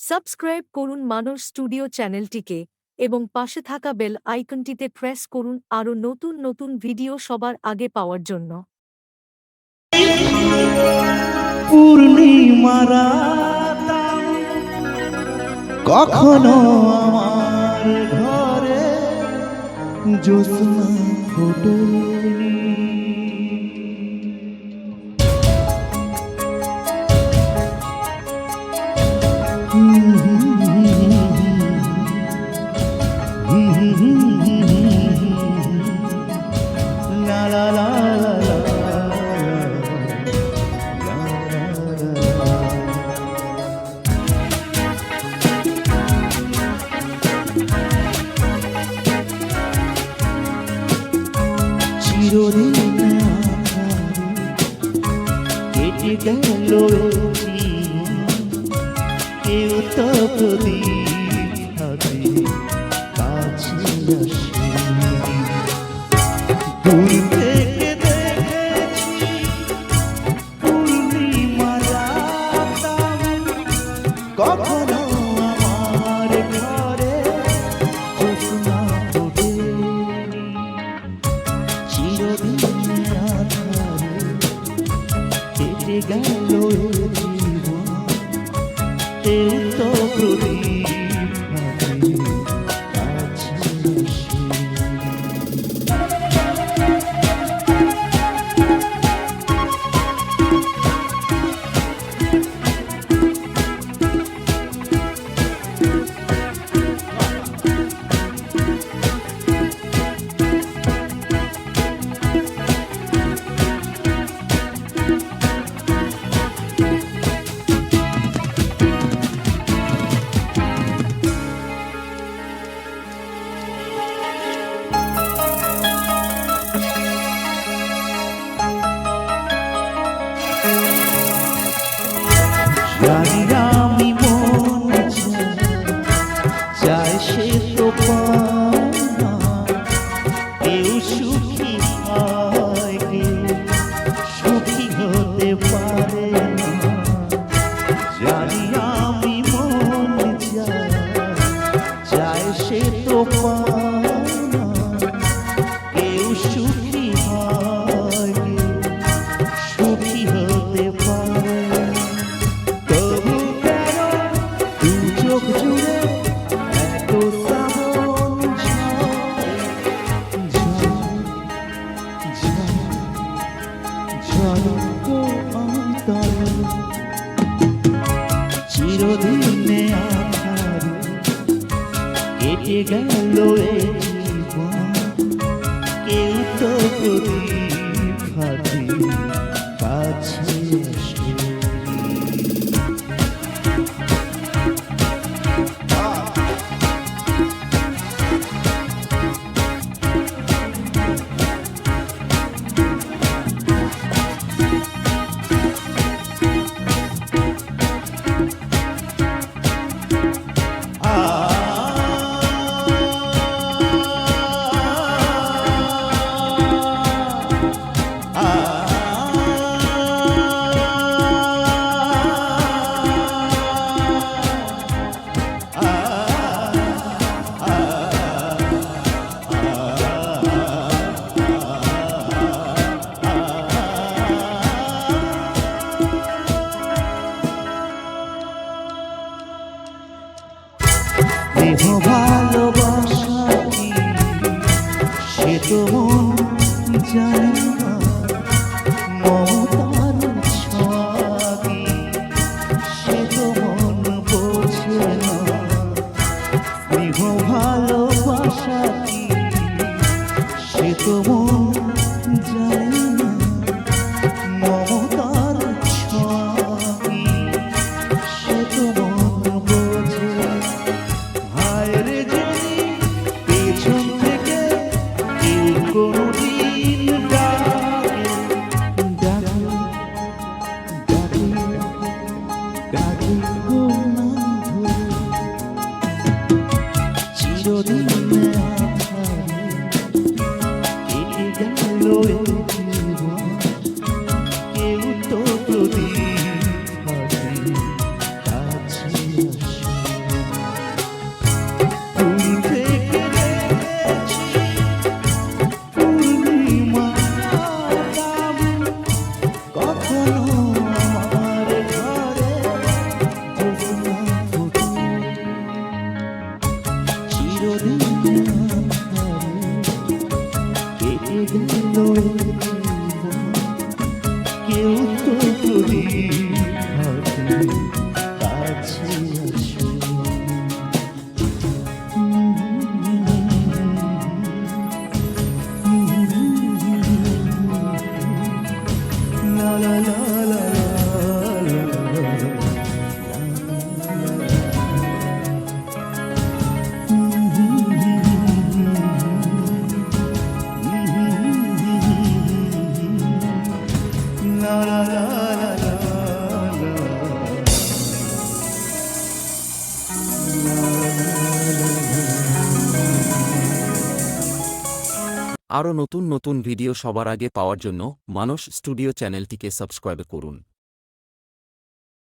Subscribe করুন মানস studio চ্যানেলটিকে এবং পাশে থাকা বেল আইকনটিতে প্রেস করুন আরও নতুন নতুন ভিডিও সবার আগে পাওয়ার জন্য। পূর্ণিমারা কখনো আমার ঘরে জ্যোৎস্না ফোটেনি। লা লা লা লা চিরদিন কেটে গেল কেউ তো প্রদীপ হাতে কাছে আসেনি। দূর থেকে দেখেছি পূর্ণিমা রাত, কখনো আমার ঘরে জ্যোৎস্না ফোটেনি। চিরদিন আধারে কেটে গেল জীবন, কেউ তো প্রদীপ হাতে কাছে আসেনি। জানি আমি মন চাই সে তো পায় না, কেউ সুখী হয় কেউ সুখী হতে পারে না। জানি আমি মন চাই সে তো পায় না, কেউ সুখী হয় কেউ সুখী হতে পারে। তবু কেন দু চোখ জুড়ে এত শ্রাবণ ঝড় অন্তরে। চিরদিনে আধারে কেটে গেল এ জীবন, কেউ তো প্রদীপ হাতে কাছে আসেনি। দেহ ভালোবাসা কি সে তো মন জানে না, মমতার ছোঁয়া কি সে তো মন বোঝে না। দেহ ভালোবাসা কি সে তো মন জানে না, মমতার ছোঁয়া কি সে তো মন বোঝে না। হায়রে যদি পেছন থেকে কেউ কোনোদিন আসো লা লা লা লা লা লা লা লা লা আরও নতুন নতুন ভিডিও সবার আগে পাওয়ার জন্য মানস স্টুডিও চ্যানেলটিকে সাবস্ক্রাইব করুন।